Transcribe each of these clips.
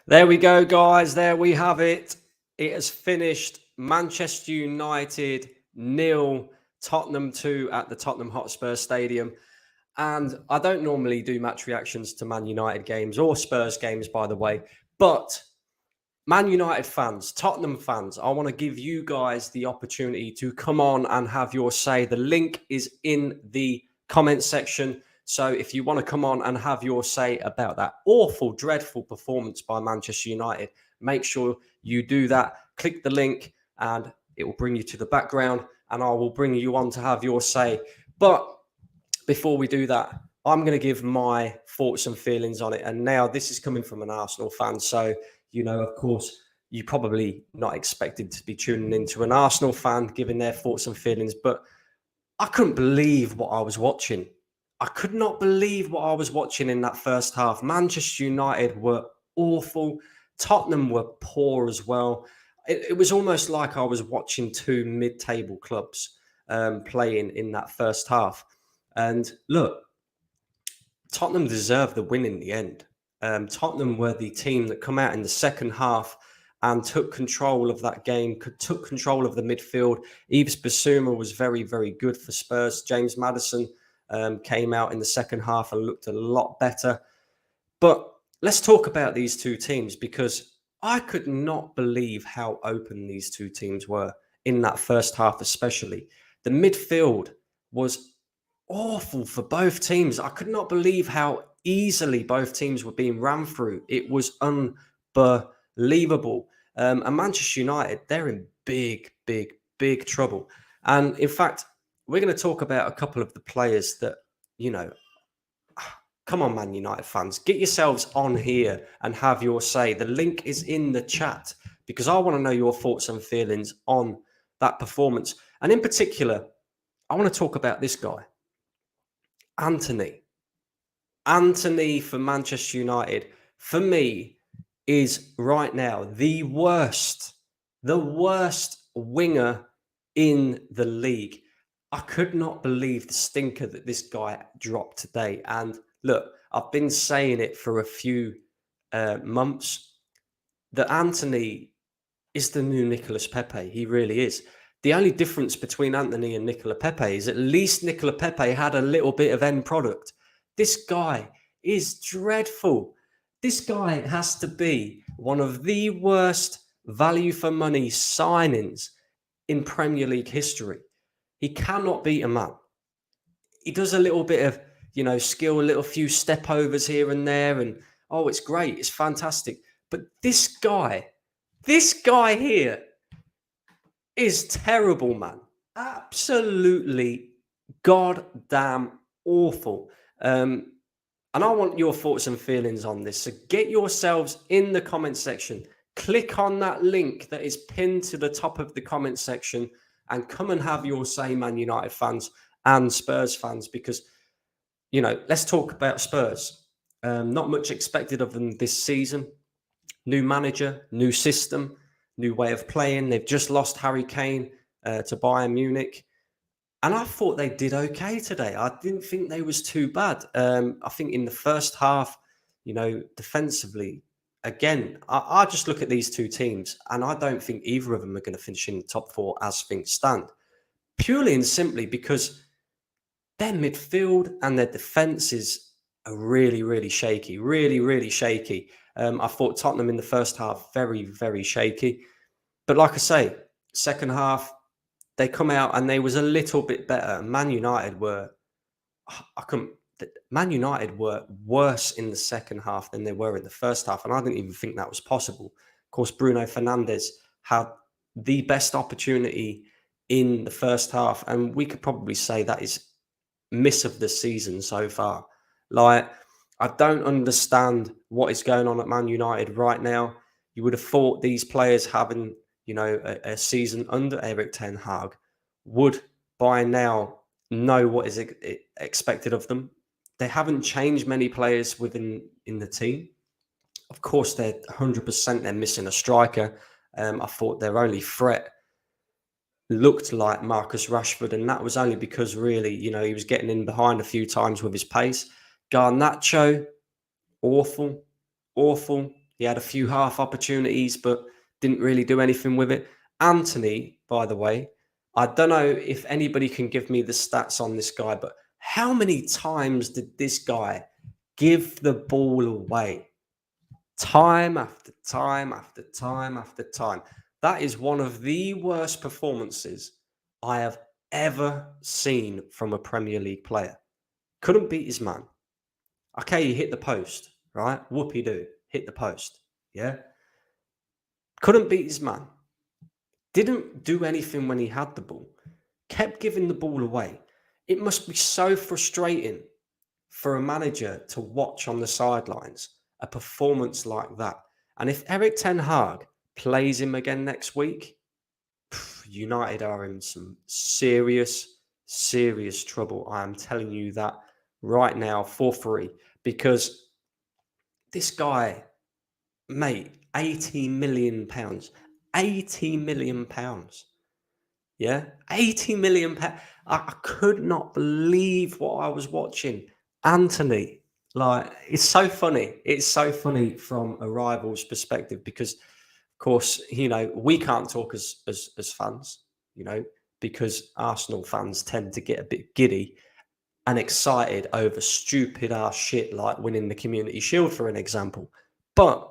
There we go, guys. There we have it. It has finished. Manchester United 0, Tottenham 2 at the Tottenham Hotspur Stadium. And I don't normally do match reactions to Man United games or Spurs games, by the way. But Man United fans, Tottenham fans, I want to give you guys the opportunity to come on and have your say. The link is in the comment section. So if you want to come on and have your say about that awful, dreadful performance by Manchester United, make sure you do that. Click the link and it will bring you to the background and I will bring you on to have your say. But before we do that, I'm going to give my thoughts and feelings on it. And now this is coming from an Arsenal fan. So, of course, you probably not expected to be tuning into an Arsenal fan giving their thoughts and feelings. But I couldn't believe what I was watching. I could not believe what I was watching in that first half. Manchester United were awful. Tottenham were poor as well. It was almost like I was watching two mid-table clubs playing in that first half. And look, Tottenham deserved the win in the end. Tottenham were the team that come out in the second half and took control of that game, took control of the midfield. Yves Bissouma was very, very good for Spurs. James Maddison came out in the second half and looked a lot better. But let's talk about these two teams because I could not believe how open these two teams were in that first half, especially. The midfield was awful for both teams. I could not believe how easily both teams were being ran through. It was unbelievable. And Manchester United, they're in big, big, big trouble. And in fact, we're going to talk about a couple of the players that, come on, Man United fans, get yourselves on here and have your say. The link is in the chat because I want to know your thoughts and feelings on that performance. And in particular, I want to talk about this guy, Antony. Antony for Manchester United, for me, is right now the worst winger in the league. I could not believe the stinker that this guy dropped today. And look, I've been saying it for a few months that Antony is the new Nicolas Pepe. He really is. The only difference between Antony and Nicola Pepe is at least Nicola Pepe had a little bit of end product. This guy is dreadful. This guy has to be one of the worst value for money signings in Premier League history. He cannot beat a man. He does a little bit of, skill, a little few step overs here and there. And, it's great. It's fantastic. But this guy here is terrible, man. Absolutely goddamn awful. And I want your thoughts and feelings on this. So get yourselves in the comment section. Click on that link that is pinned to the top of the comment section and come and have your say, Man United fans and Spurs fans, because, let's talk about Spurs. Not much expected of them this season. New manager, new system, new way of playing. They've just lost Harry Kane to Bayern Munich. And I thought they did okay today. I didn't think they was too bad. I think in the first half, defensively, again, I just look at these two teams and I don't think either of them are going to finish in the top four as things stand. Purely and simply because their midfield and their defenses are really, really shaky. Really, really shaky. I thought Tottenham in the first half, very, very shaky. But like I say, second half, they come out and they was a little bit better. Man United were worse in the second half than they were in the first half. And I didn't even think that was possible. Of course, Bruno Fernandes had the best opportunity in the first half. And we could probably say that is miss of the season so far. Like, I don't understand what is going on at Man United right now. You would have thought these players having, a season under Erik ten Hag would by now know what is expected of them. They haven't changed many players in the team. Of course, they're 100%. They're missing a striker. I thought their only threat looked like Marcus Rashford, and that was only because really, he was getting in behind a few times with his pace. Garnacho, awful. He had a few half opportunities, but didn't really do anything with it. Antony, by the way, I don't know if anybody can give me the stats on this guy, but how many times did this guy give the ball away? Time after time after time after time. That is one of the worst performances I have ever seen from a Premier League player. Couldn't beat his man. Okay, he hit the post, right? Whoopie do, hit the post. Yeah. Couldn't beat his man. Didn't do anything when he had the ball. Kept giving the ball away. It must be so frustrating for a manager to watch on the sidelines a performance like that. And if Eric Ten Hag plays him again next week, United are in some serious, serious trouble. I am telling you that right now for free, because this guy, mate, £80 million. £80 million. Yeah, £80 million. I could not believe what I was watching. Antony, like, it's so funny. It's so funny from a rival's perspective because, of course, we can't talk as fans, because Arsenal fans tend to get a bit giddy and excited over stupid ass shit like winning the Community Shield, for an example. But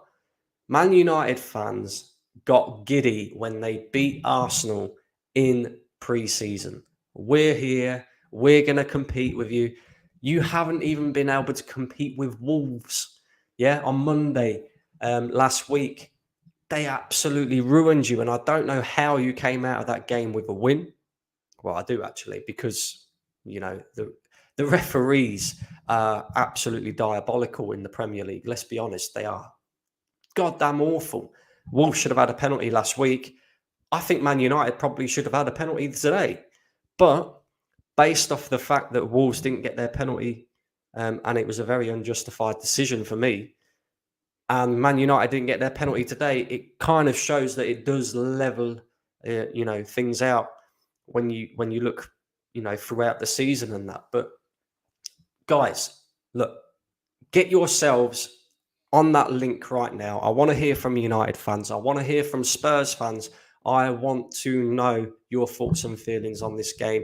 Man United fans got giddy when they beat Arsenal in pre-season. We're here. We're going to compete with you. You haven't even been able to compete with Wolves. Yeah, on Monday last week, they absolutely ruined you. And I don't know how you came out of that game with a win. Well, I do actually, because, the referees are absolutely diabolical in the Premier League. Let's be honest, they are goddamn awful. Wolves should have had a penalty last week. I think Man United probably should have had a penalty today. But based off the fact that Wolves didn't get their penalty, and it was a very unjustified decision for me, and Man United didn't get their penalty today, it kind of shows that it does level, things out when you look, throughout the season and that. But guys, look, get yourselves on that link right now. I want to hear from United fans. I want to hear from Spurs fans. I want to know your thoughts and feelings on this game.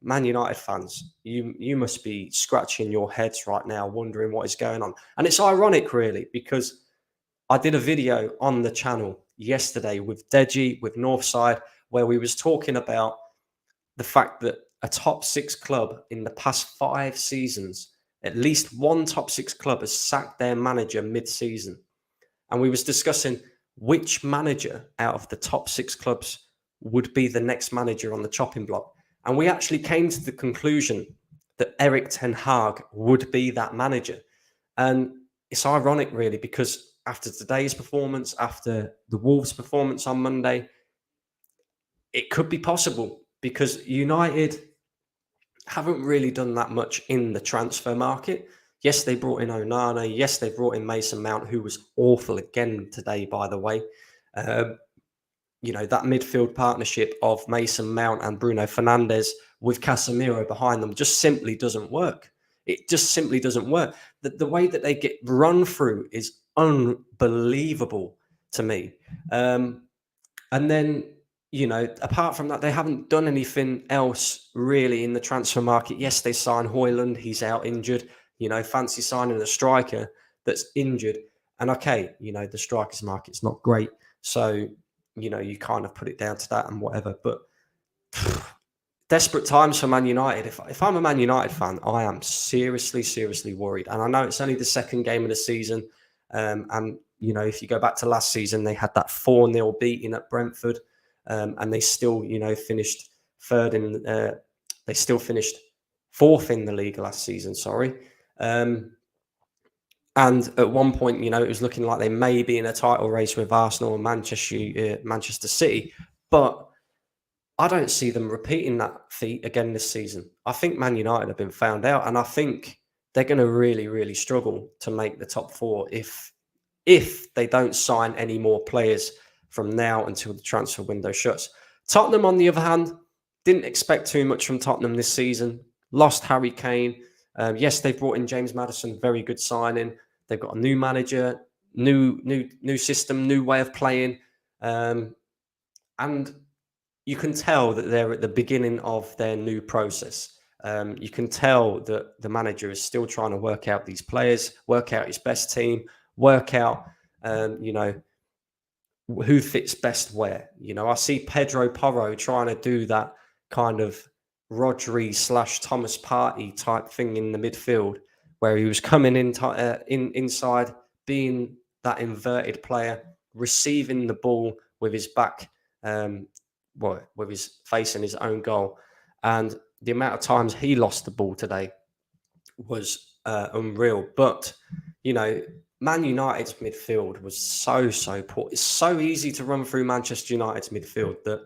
Man United fans, you must be scratching your heads right now, wondering what is going on. And it's ironic, really, because I did a video on the channel yesterday with Deji, with Northside, where we was talking about the fact that a top six club in the past 5 seasons, at least one top six club has sacked their manager mid-season. And we was discussing which manager out of the top 6 clubs would be the next manager on the chopping block. And we actually came to the conclusion that Eric Ten Hag would be that manager. And it's ironic, really, because after today's performance, after the Wolves' performance on Monday, it could be possible, because United haven't really done that much in the transfer market. Yes, they brought in Onana. Yes, they brought in Mason Mount, who was awful again today, by the way. That midfield partnership of Mason Mount and Bruno Fernandes with Casemiro behind them just simply doesn't work. It just simply doesn't work. The way that they get run through is unbelievable to me. And then, apart from that, they haven't done anything else really in the transfer market. Yes, they signed Højlund. He's out injured. Fancy signing a striker that's injured. And okay, the strikers market's not great. So, you kind of put it down to that and whatever. But desperate times for Man United. If I'm a Man United fan, I am seriously, seriously worried. And I know it's only the second game of the season. And, if you go back to last season, they had that 4-0 beating at Brentford. And they still, finished third in. They still finished 4th in the league last season. Sorry, and at one point, it was looking like they may be in a title race with Arsenal and Manchester City, but I don't see them repeating that feat again this season. I think Man United have been found out, and I think they're going to really, really struggle to make the top 4 if they don't sign any more players from now until the transfer window shuts. Tottenham, on the other hand, didn't expect too much from Tottenham this season. Lost Harry Kane. Yes, they brought in James Maddison, very good signing. They've got a new manager. new system, new way of playing, and you can tell that they're at the beginning of their new process. You can tell that the manager is still trying to work out these players, work out his best team, work out, you know, who fits best where. You know, I see Pedro Porro trying to do that kind of Rodri / Thomas Partey type thing in the midfield, where he was coming in inside, being that inverted player, receiving the ball with his back, with his facing his own goal, and the amount of times he lost the ball today was unreal. But you know, Man United's midfield was so poor. It's so easy to run through Manchester United's midfield that,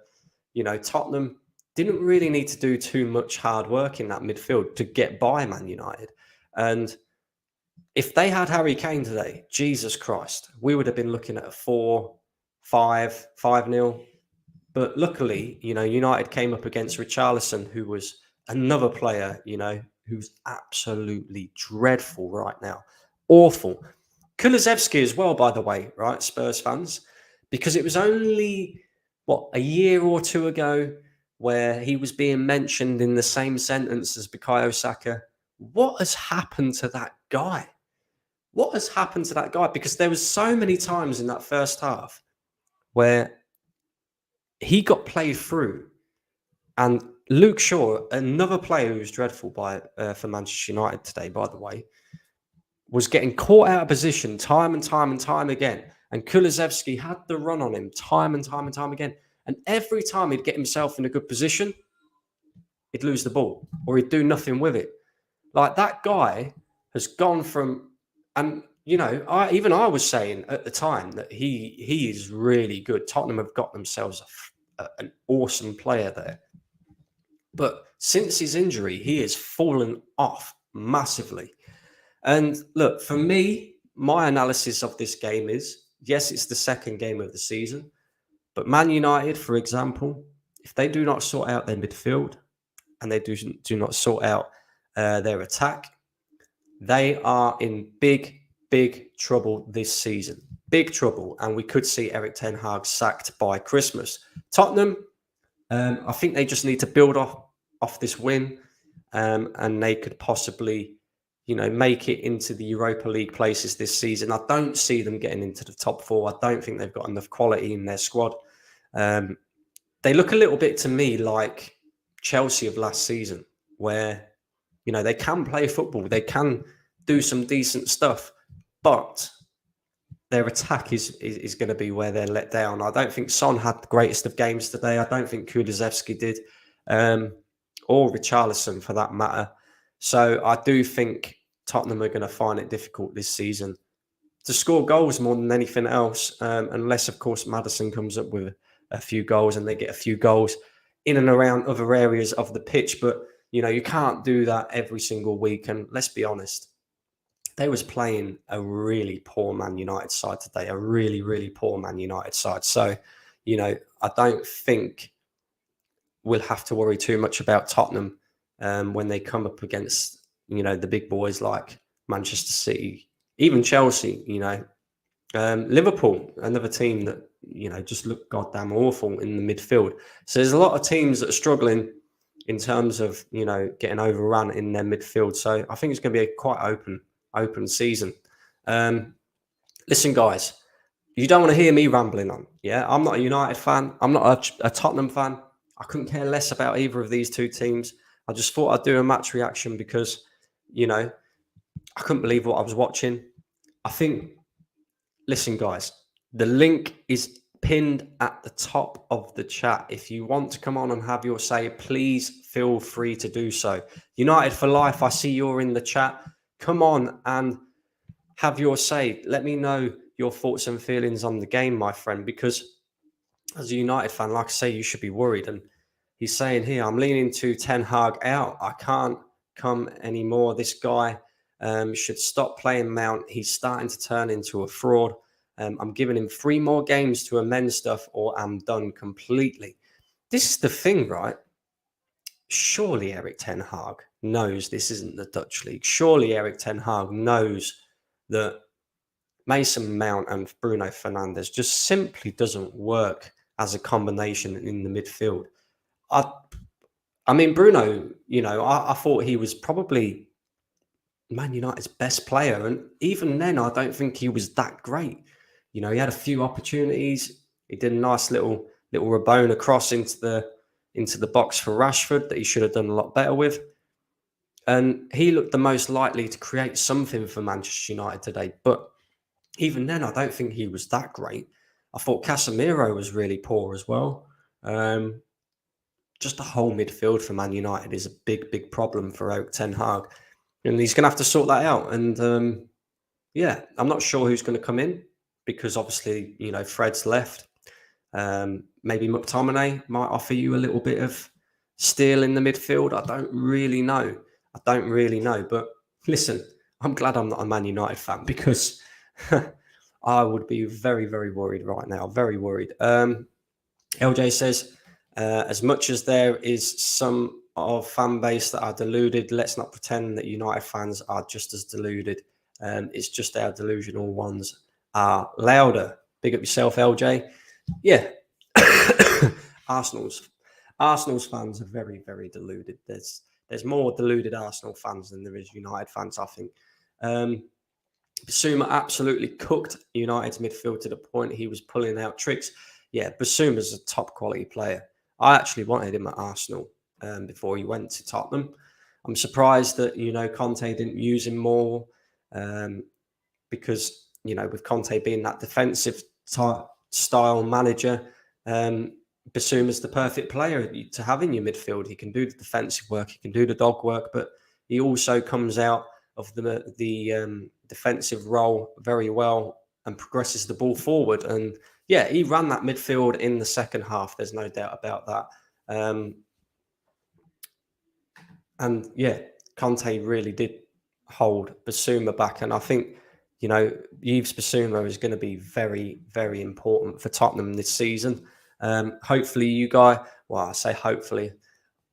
you know, Tottenham didn't really need to do too much hard work in that midfield to get by Man United. And if they had Harry Kane today, Jesus Christ, we would have been looking at a 5-0. But luckily, you know, United came up against Richarlison, who was another player, you know, who's absolutely dreadful right now. Awful. Kulusevski as well, by the way, right, Spurs fans, because it was only, a year or two ago where he was being mentioned in the same sentence as Bukayo Saka. What has happened to that guy? What has happened to that guy? Because there was so many times in that first half where he got played through, and Luke Shaw, another player who's dreadful for Manchester United today, by the way, was getting caught out of position time and time again. And Kulusevski had the run on him time and time again. And every time he'd get himself in a good position, he'd lose the ball or he'd do nothing with it. Like, that guy has gone from, and you know, I was saying at the time that he is really good. Tottenham have got themselves an awesome player there. But since his injury, he has fallen off massively. And look, for me, my analysis of this game is, yes, it's the second game of the season, but Man United, for example, if they do not sort out their midfield and they do not sort out their attack, they are in big trouble this season. Big trouble. And we could see Erik ten Hag sacked by Christmas. Tottenham, I think they just need to build off this win, and they could possibly, you know, make it into the Europa League places this season. I don't see them getting into the top four. I don't think they've got enough quality in their squad. They look a little bit to me like Chelsea of last season, where, you know, they can play football, they can do some decent stuff, but their attack is going to be where they're let down. I don't think Son had the greatest of games today. I don't think Kulusevski did, or Richarlison for that matter. So I do think Tottenham are going to find it difficult this season to score goals more than anything else, unless, of course, Maddison comes up with a few goals and they get a few goals in and around other areas of the pitch. But, you know, you can't do that every single week. And let's be honest, they was playing a really poor Man United side today, a really poor Man United side. So, you know, I don't think we'll have to worry too much about Tottenham when they come up against, you know, the big boys like Manchester City, even Chelsea, you know. Liverpool, another team that, you know, just look goddamn awful in the midfield. So there's a lot of teams that are struggling in terms of, you know, getting overrun in their midfield. So I think it's going to be a quite open season. Listen, guys, you don't want to hear me rambling on. Yeah, I'm not a United fan. I'm not a Tottenham fan. I couldn't care less about either of these two teams. I just thought I'd do a match reaction because, you know, I couldn't believe what I was watching. I think, listen, guys, the link is pinned at the top of the chat. If you want to come on and have your say, please feel free to do so. United for Life, I see you're in the chat. Come on and have your say. Let me know your thoughts and feelings on the game, my friend, because as a United fan, like I say, you should be worried. And he's saying here, I'm leaning to Ten Hag out. I can't come anymore. This guy should stop playing Mount. He's starting to turn into a fraud. I'm giving him 3 more games to amend stuff or I'm done completely. This is the thing, right? Surely Erik ten Hag knows this isn't the Dutch league. Surely Erik ten Hag knows that Mason Mount and Bruno Fernandes just simply doesn't work as a combination in the midfield. I mean, Bruno, I thought he was probably Man United's best player, and even then, I don't think he was that great. He had a few opportunities. He did a nice little Rabona cross into the box for Rashford that he should have done a lot better with. And he looked the most likely to create something for Manchester United today. But even then, I don't think he was that great. I thought Casemiro was really poor as well. Just the whole midfield for Man United is a big, big problem for Eric Ten Hag. And he's going to have to sort that out. And yeah, I'm not sure who's going to come in because obviously, Fred's left. Maybe McTominay might offer you a little bit of steel in the midfield. I don't really know. But listen, I'm glad I'm not a Man United fan because I would be very, very worried right now. Very worried. LJ says, as much as there is some of fan base that are deluded, let's not pretend that United fans are just as deluded. It's just our delusional ones are louder. Big up yourself, LJ. Yeah. Arsenal's fans are very, very deluded. There's more deluded Arsenal fans than there is United fans, I think. Basuma absolutely cooked United's midfield to the point he was pulling out tricks. Yeah, Basuma's a top quality player. I actually wanted him at Arsenal before he went to Tottenham. I'm surprised that, Conte didn't use him more because, with Conte being that defensive style manager, Basuma's the perfect player to have in your midfield. He can do the defensive work, he can do the dog work, but he also comes out of the defensive role very well and progresses the ball forward. And yeah, he ran that midfield in the second half. There's no doubt about that. And yeah, Conte really did hold Basuma back. And I think, Yves Basuma is going to be very, very important for Tottenham this season. Hopefully you guys, well, I say hopefully,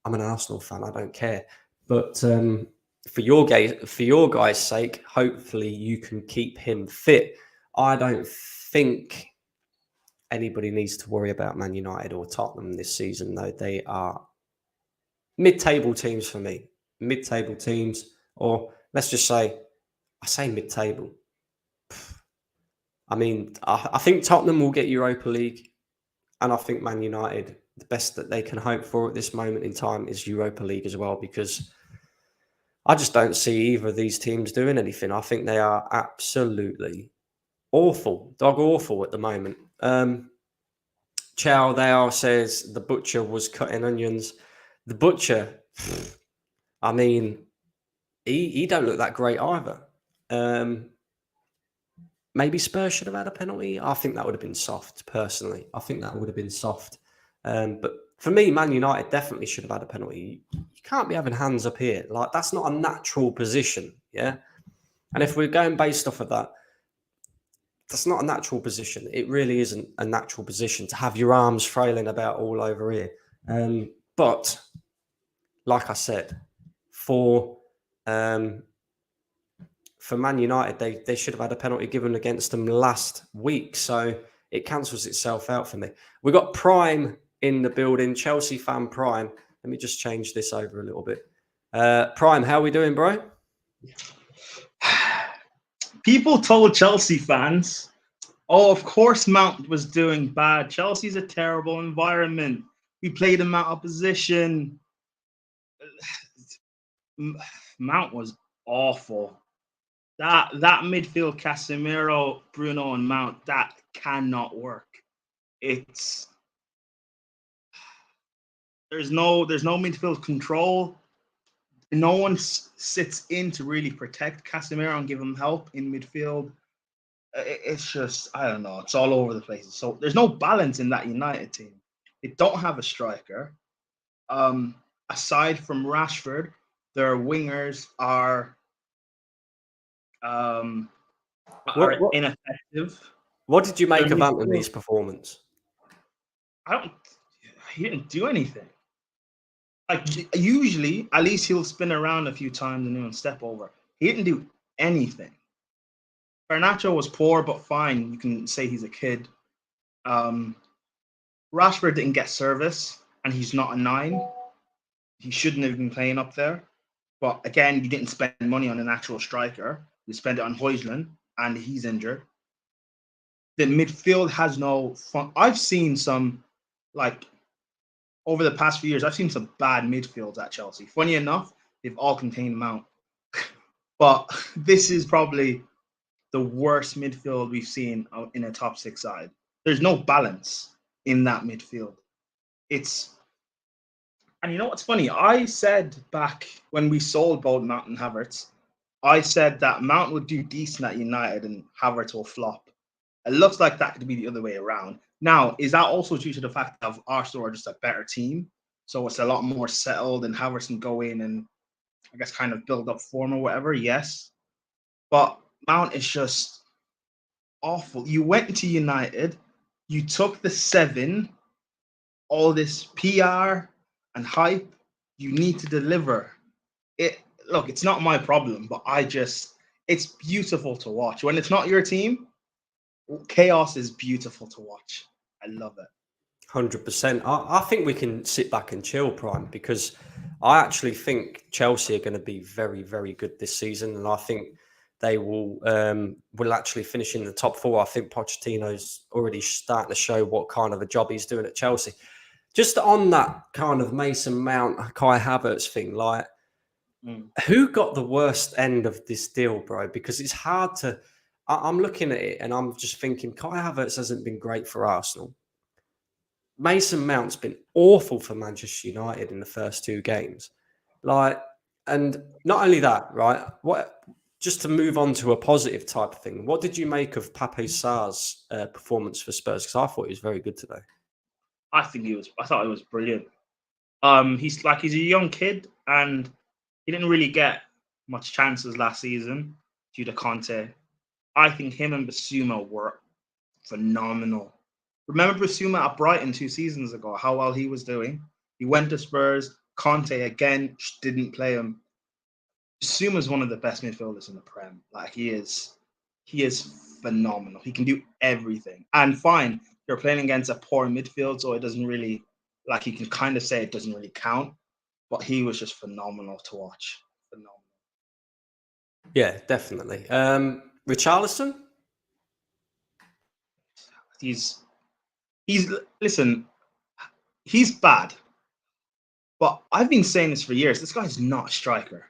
I'm an Arsenal fan, I don't care. But for your guys' sake, hopefully you can keep him fit. I don't think anybody needs to worry about Man United or Tottenham this season, though. They are mid-table teams for me. Mid-table teams, or let's just say, I say mid-table. I mean, I think Tottenham will get Europa League, and I think Man United, the best that they can hope for at this moment in time is Europa League as well, because I just don't see either of these teams doing anything. I think they are absolutely awful, dog awful at the moment. Chow Dao says the butcher was cutting onions. The butcher, I mean, he don't look that great either. Maybe Spurs should have had a penalty. I think that would have been soft, personally. I think that would have been soft. But for me, Man United definitely should have had a penalty. You can't be having hands up here. Like, that's not a natural position, yeah? And if we're going based off of that, that's not a natural position. It really isn't a natural position to have your arms frailing about all over here. But, like I said, for Man United, they should have had a penalty given against them last week. So it cancels itself out for me. We got Prime in the building, Chelsea fan Prime. Let me just change this over a little bit. Prime, how are we doing, bro? People told Chelsea fans, oh, of course Mount was doing bad. Chelsea's a terrible environment. We played him out of position. Mount was awful. That midfield, Casemiro, Bruno, and Mount, that cannot work. There's no midfield control. No one sits in to really protect Casemiro and give him help in midfield. It's just, I don't know, it's all over the place. So there's no balance in that United team. They don't have a striker. Aside from Rashford, their wingers are ineffective. What did you make of Antony's performance? He didn't do anything. Like, usually, at least he'll spin around a few times and he'll step over. He didn't do anything. Garnacho was poor, but fine. You can say he's a kid. Rashford didn't get service, and he's not a 9. He shouldn't have been playing up there. But again, you didn't spend money on an actual striker. You spent it on Højlund, and he's injured. The midfield has no fun. I've seen some, like, over the past few years, I've seen some bad midfields at Chelsea. Funny enough, they've all contained Mount. But this is probably the worst midfield we've seen in a top 6 side. There's no balance in that midfield. And you know what's funny? I said back when we sold both Mount and Havertz, I said that Mount would do decent at United and Havertz will flop. It looks like that could be the other way around. Now, is that also due to the fact that Arsenal are just a better team? So it's a lot more settled and Havertz can go in and, I guess, kind of build up form or whatever? Yes. But Mount is just awful. You went into United, you took the 7, all this PR and hype, you need to deliver. Look, it's not my problem, but it's beautiful to watch. When it's not your team, chaos is beautiful to watch. I love it. 100%. I think we can sit back and chill, Prime, because I actually think Chelsea are going to be very, very good this season, and I think they will actually finish in the top 4. I think Pochettino's already starting to show what kind of a job he's doing at Chelsea. Just on that kind of Mason Mount, Kai Havertz thing, like, who got the worst end of this deal, bro? Because it's hard to. I'm looking at it and I'm just thinking, Kai Havertz hasn't been great for Arsenal. Mason Mount's been awful for Manchester United in the first 2 games. Like, and not only that, right? Just to move on to a positive type of thing, what did you make of Pape Sarr's performance for Spurs? Because I thought he was very good today. I thought he was brilliant. He's a young kid and he didn't really get much chances last season due to Conte. I think him and Basuma were phenomenal. Remember Basuma at Brighton 2 seasons ago, how well he was doing? He went to Spurs. Conte, again, didn't play him. Basuma's one of the best midfielders in the Prem. Like, he is phenomenal. He can do everything. And fine, you're playing against a poor midfield, so it doesn't really, like, you can kind of say it doesn't really count. But he was just phenomenal to watch. Phenomenal. Yeah, definitely. Richarlison? Listen, he's bad. But I've been saying this for years. This guy's not a striker.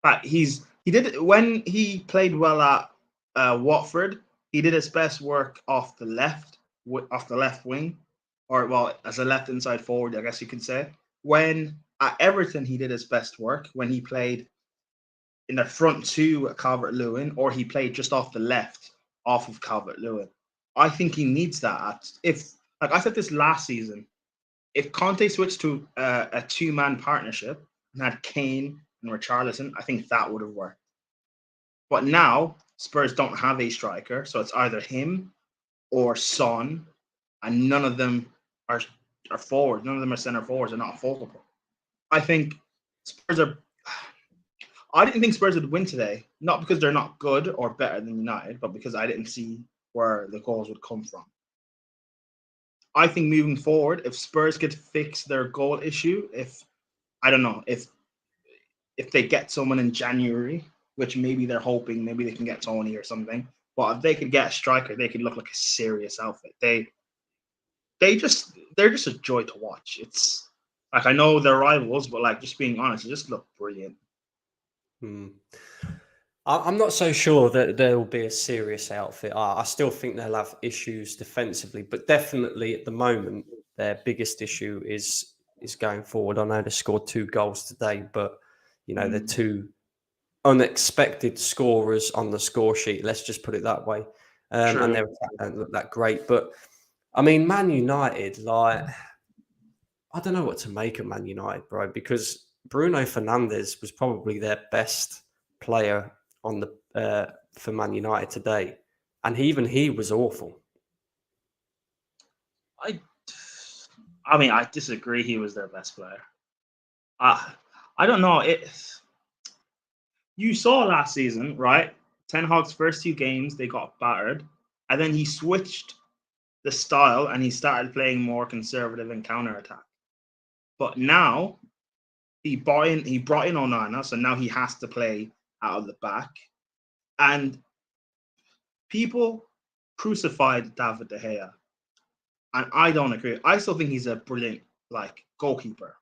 But he did it when he played well at Watford. He did his best work off the left wing, or well, as a left inside forward, I guess you could say. When at Everton, he did his best work when he played in the front 2 at Calvert-Lewin, or he played just off the left off of Calvert-Lewin. I think he needs that. If, like I said this last season, if Conte switched to a 2-man partnership and had Kane and Richarlison, I think that would have worked. But now Spurs don't have a striker, so it's either him or Son, and none of them are forward. None of them are center forwards. They're not focal point. I think Spurs are. I didn't think Spurs would win today, not because they're not good or better than United, but because I didn't see where the goals would come from. I think moving forward, if Spurs could fix their goal issue, if they get someone in January, which maybe they're hoping, maybe they can get Tony or something. But if they could get a striker, they could look like a serious outfit. They're just a joy to watch. It's like, I know they're rivals, but like, just being honest, they just look brilliant. I'm not so sure that there will be a serious outfit. I still think they'll have issues defensively, but definitely at the moment, their biggest issue is going forward. I know they scored 2 goals today, but they're 2 unexpected scorers on the score sheet. Let's just put it that way. And their attack don't look that great. But I mean, Man United, like, I don't know what to make of Man United, bro, because Bruno Fernandes was probably their best player on the for Man United today, and he was awful. I mean, I disagree. He was their best player. I don't know. You saw last season, right? Ten Hag's first 2 games, they got battered. And then he switched the style and he started playing more conservative and counter-attack. But now he brought in Onana, so now he has to play out of the back. And people crucified David De Gea. And I don't agree. I still think he's a brilliant goalkeeper,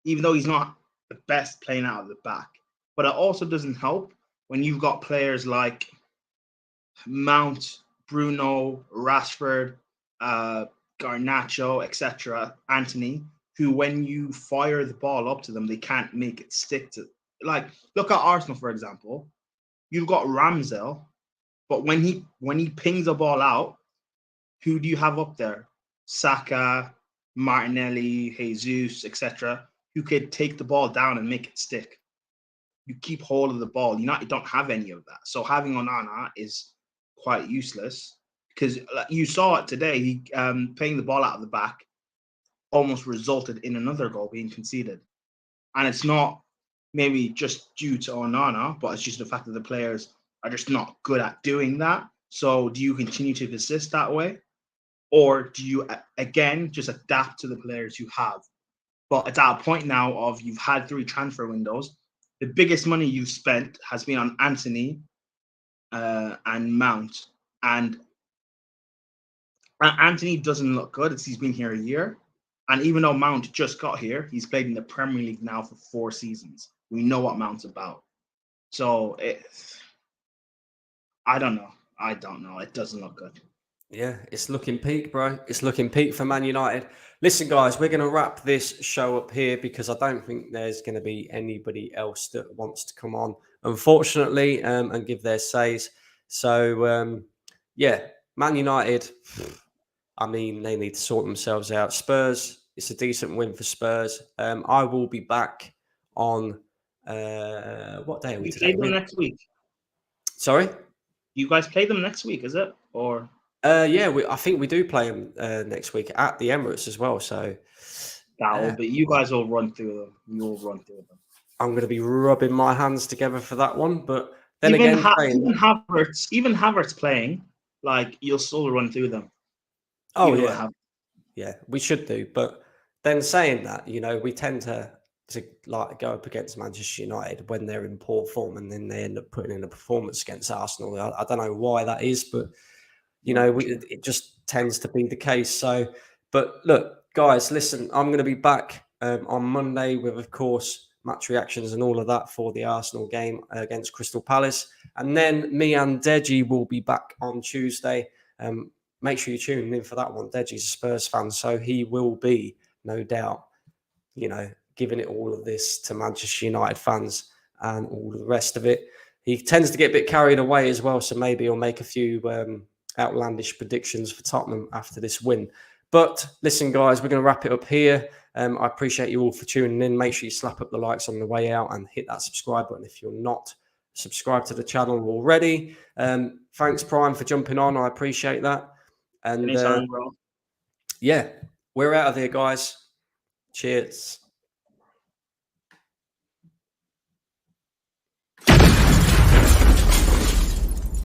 even though he's not the best playing out of the back. But it also doesn't help when you've got players like Mount, Bruno, Rashford, Garnacho, etc., Antony, who when you fire the ball up to them, they can't make it stick to. Look at Arsenal, for example. You've got Ramsdale, but when he pings a ball out, who do you have up there? Saka, Martinelli, Jesus, etc., who could take the ball down and make it stick. You keep hold of the ball. You don't have any of that. So having Onana is quite useless because you saw it today. He playing the ball out of the back almost resulted in another goal being conceded. And it's not maybe just due to Onana, but it's just the fact that the players are just not good at doing that. So do you continue to persist that way? Or do you, again, just adapt to the players you have? But at that point now of you've had 3 transfer windows, the biggest money you've spent has been on Antony and Mount. And Antony doesn't look good. He's been here a year. And even though Mount just got here, he's played in the Premier League now for 4 seasons. We know what Mount's about. So I don't know. It doesn't look good. Yeah, it's looking peak, bro. It's looking peak for Man United. Listen, guys, we're going to wrap this show up here because I don't think there's going to be anybody else that wants to come on, unfortunately, and give their says. So, yeah, Man United, I mean, they need to sort themselves out. Spurs, it's a decent win for Spurs. I will be back on, what day are we You today? play them next week. Sorry? You guys play them next week, is it? Or yeah, I think we do play them next week at the Emirates as well. So but you guys will run through them. You'll run through them. I'm going to be rubbing my hands together for that one. But then even again, Havertz playing, you'll still run through them. Oh yeah, we should do. But then saying that, we tend to go up against Manchester United when they're in poor form, and then they end up putting in a performance against Arsenal. I don't know why that is, but it just tends to be the case. So, but look, guys, listen, I'm going to be back on Monday with, of course, match reactions and all of that for the Arsenal game against Crystal Palace. And then me and Deji will be back on Tuesday. Make sure you tune in for that one. Deji's a Spurs fan, so he will be, no doubt, giving it all of this to Manchester United fans and all the rest of it. He tends to get a bit carried away as well, so maybe he'll make a few outlandish predictions for Tottenham after this win. But listen, guys, we're going to wrap it up here. I appreciate you all for tuning in. Make sure you slap up the likes on the way out and hit that subscribe button if you're not subscribed to the channel already. Thanks, Prime, for jumping on. I appreciate that. And anytime, bro. Yeah, we're out of here, guys. Cheers.